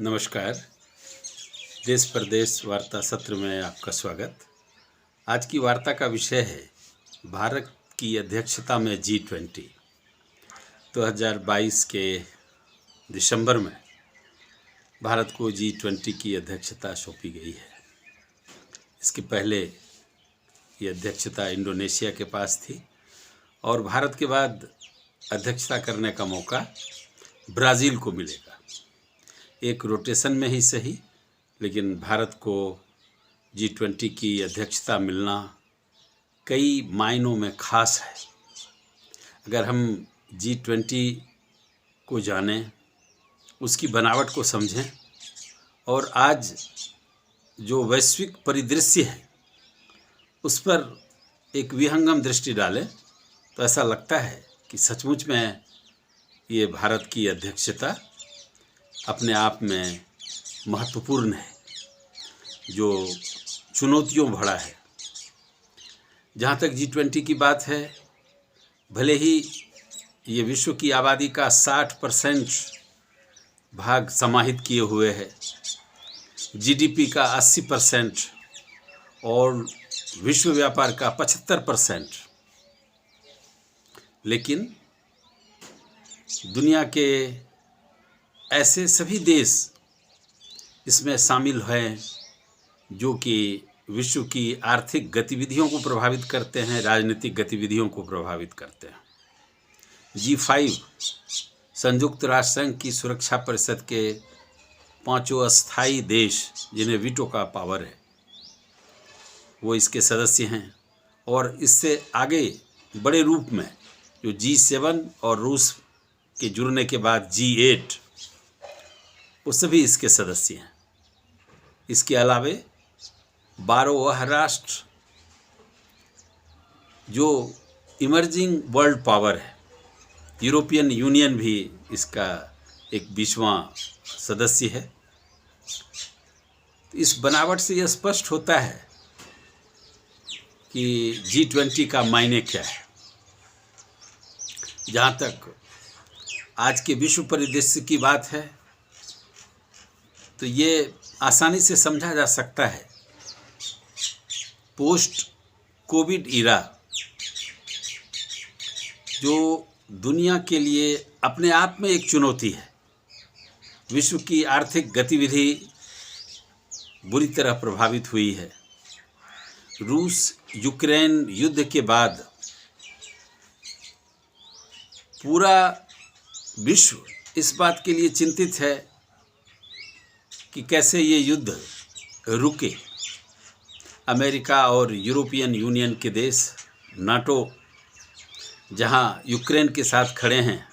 नमस्कार। देश प्रदेश वार्ता सत्र में आपका स्वागत। आज की वार्ता का विषय है भारत की अध्यक्षता में G20। 2022 के दिसंबर में भारत को G20 की अध्यक्षता सौंपी गई है। इसके पहले ये अध्यक्षता इंडोनेशिया के पास थी और भारत के बाद अध्यक्षता करने का मौका ब्राज़ील को मिलेगा। एक रोटेशन में ही सही, लेकिन भारत को G20 की अध्यक्षता मिलना कई मायनों में खास है। अगर हम G20 को जानें, उसकी बनावट को समझें और आज जो वैश्विक परिदृश्य है उस पर एक विहंगम दृष्टि डालें तो ऐसा लगता है कि सचमुच में ये भारत की अध्यक्षता अपने आप में महत्वपूर्ण है, जो चुनौतियों भरा है। जहाँ तक G20 की बात है, भले ही ये विश्व की आबादी का 60% भाग समाहित किए हुए है, GDP का 80% और विश्व व्यापार का 75%, लेकिन दुनिया के ऐसे सभी देश इसमें शामिल हैं जो कि विश्व की आर्थिक गतिविधियों को प्रभावित करते हैं, राजनीतिक गतिविधियों को प्रभावित करते हैं। G5 संयुक्त राष्ट्र संघ की सुरक्षा परिषद के 5 अस्थायी देश जिन्हें वीटो का पावर है, वो इसके सदस्य हैं। और इससे आगे बड़े रूप में जो G7 और रूस के जुड़ने के बाद G8, वो सभी इसके सदस्य हैं। इसके अलावे 12 वह राष्ट्र जो इमर्जिंग वर्ल्ड पावर है, यूरोपियन यूनियन भी इसका एक 20वां सदस्य है। इस बनावट से यह स्पष्ट होता है कि G20 का मायने क्या है। जहाँ तक आज के विश्व परिदृश्य की बात है तो ये आसानी से समझा जा सकता है। पोस्ट कोविड इरा जो दुनिया के लिए अपने आप में एक चुनौती है। विश्व की आर्थिक गतिविधि बुरी तरह प्रभावित हुई है। रूस यूक्रेन युद्ध के बाद पूरा विश्व इस बात के लिए चिंतित है कि कैसे ये युद्ध रुके। अमेरिका और यूरोपियन यूनियन के देश, नाटो जहां यूक्रेन के साथ खड़े हैं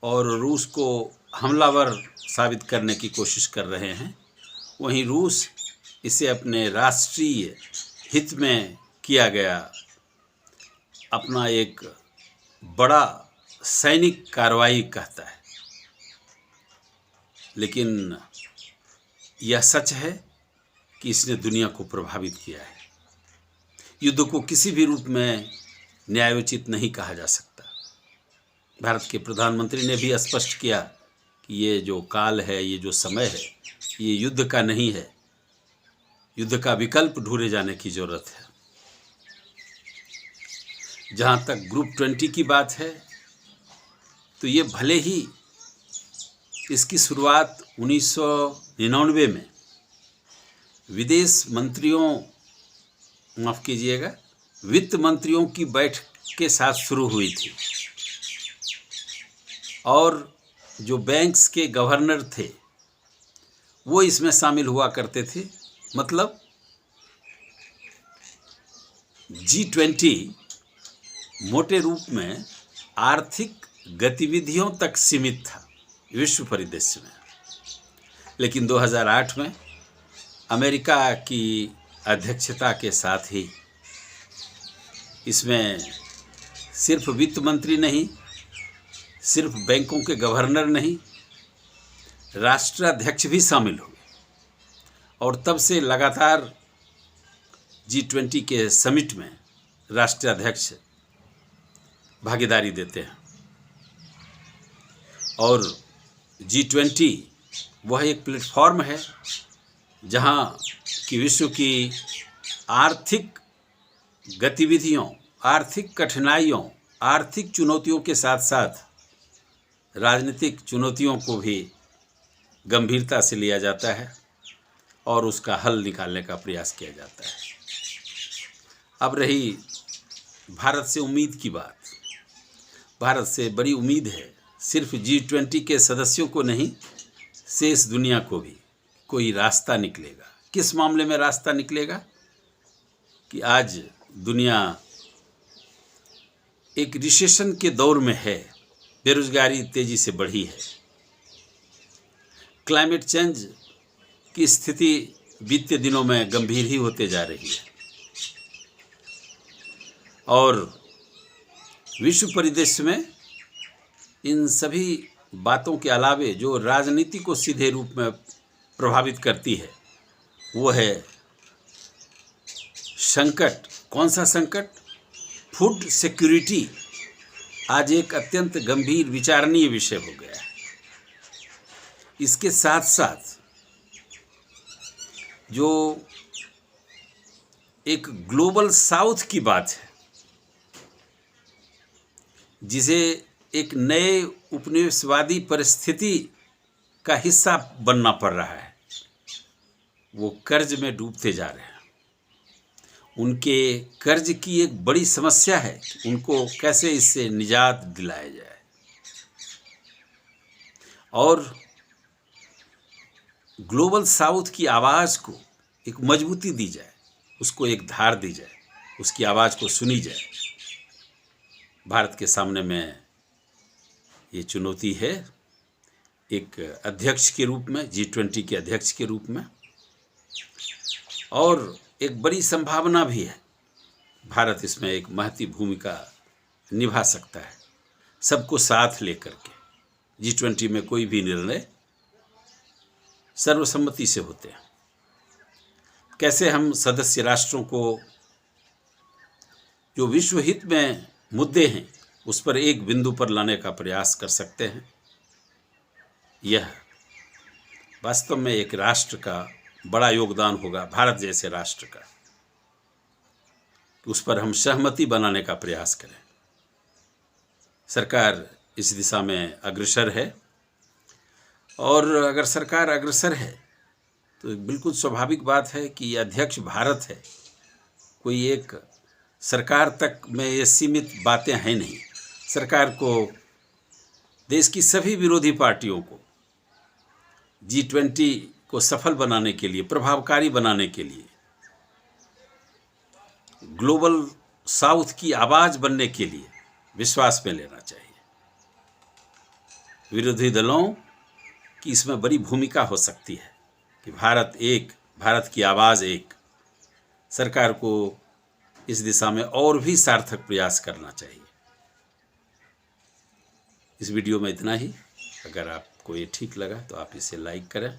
और रूस को हमलावर साबित करने की कोशिश कर रहे हैं, वहीं रूस इसे अपने राष्ट्रीय हित में किया गया अपना एक बड़ा सैनिक कार्रवाई कहता है। लेकिन यह सच है कि इसने दुनिया को प्रभावित किया है। युद्ध को किसी भी रूप में न्यायोचित नहीं कहा जा सकता। भारत के प्रधानमंत्री ने भी स्पष्ट किया कि ये जो काल है, ये जो समय है, ये युद्ध का नहीं है। युद्ध का विकल्प ढूंढे जाने की जरूरत है। जहाँ तक ग्रुप 20 की बात है तो ये भले ही इसकी शुरुआत 1999 में विदेश मंत्रियों, माफ़ कीजिएगा, वित्त मंत्रियों की बैठक के साथ शुरू हुई थी और जो बैंक्स के गवर्नर थे वो इसमें शामिल हुआ करते थे। मतलब G20 मोटे रूप में आर्थिक गतिविधियों तक सीमित था विश्व परिदृश्य में। लेकिन 2008 में अमेरिका की अध्यक्षता के साथ ही इसमें सिर्फ वित्त मंत्री नहीं, सिर्फ बैंकों के गवर्नर नहीं, राष्ट्राध्यक्ष भी शामिल हुए। और तब से लगातार G20 के समिट में राष्ट्राध्यक्ष भागीदारी देते हैं और G20 वह एक प्लेटफॉर्म है जहां कि विश्व की आर्थिक गतिविधियों, आर्थिक कठिनाइयों, आर्थिक चुनौतियों के साथ साथ राजनीतिक चुनौतियों को भी गंभीरता से लिया जाता है और उसका हल निकालने का प्रयास किया जाता है। अब रही भारत से उम्मीद की बात। भारत से बड़ी उम्मीद है, सिर्फ G20 के सदस्यों को नहीं, शेष दुनिया को भी कोई रास्ता निकलेगा। किस मामले में रास्ता निकलेगा कि आज दुनिया एक रिसेशन के दौर में है, बेरोजगारी तेजी से बढ़ी है, क्लाइमेट चेंज की स्थिति बीते दिनों में गंभीर ही होते जा रही है और विश्व परिदृश्य में इन सभी बातों के अलावे जो राजनीति को सीधे रूप में प्रभावित करती है वो है संकट। कौन सा संकट? फूड सिक्योरिटी आज एक अत्यंत गंभीर विचारणीय विषय हो गया है। इसके साथ साथ जो एक ग्लोबल साउथ की बात है, जिसे एक नए उपनिवेशवादी परिस्थिति का हिस्सा बनना पड़ रहा है, वो कर्ज में डूबते जा रहे हैं। उनके कर्ज की एक बड़ी समस्या है कि उनको कैसे इससे निजात दिलाया जाए और ग्लोबल साउथ की आवाज़ को एक मजबूती दी जाए, उसको एक धार दी जाए, उसकी आवाज़ को सुनी जाए। भारत के सामने में ये चुनौती है, एक अध्यक्ष के रूप में, G20 के अध्यक्ष के रूप में, और एक बड़ी संभावना भी है। भारत इसमें एक महती भूमिका निभा सकता है, सबको साथ लेकर के। G20 में कोई भी निर्णय सर्वसम्मति से होते हैं। कैसे हम सदस्य राष्ट्रों को जो विश्व हित में मुद्दे हैं उस पर एक बिंदु पर लाने का प्रयास कर सकते हैं, यह वास्तव में एक राष्ट्र का बड़ा योगदान होगा, भारत जैसे राष्ट्र का, उस पर हम सहमति बनाने का प्रयास करें। सरकार इस दिशा में अग्रसर है और अगर सरकार अग्रसर है तो बिल्कुल स्वाभाविक बात है कि अध्यक्ष भारत है। कोई एक सरकार तक में ये सीमित बातें हैं नहीं। सरकार को देश की सभी विरोधी पार्टियों को G20 को सफल बनाने के लिए, प्रभावकारी बनाने के लिए, ग्लोबल साउथ की आवाज़ बनने के लिए विश्वास में लेना चाहिए। विरोधी दलों की इसमें बड़ी भूमिका हो सकती है कि भारत एक, भारत की आवाज़ एक। सरकार को इस दिशा में और भी सार्थक प्रयास करना चाहिए। इस वीडियो में इतना ही। अगर आपको ये ठीक लगा तो आप इसे लाइक करें,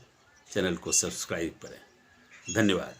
चैनल को सब्सक्राइब करें। धन्यवाद।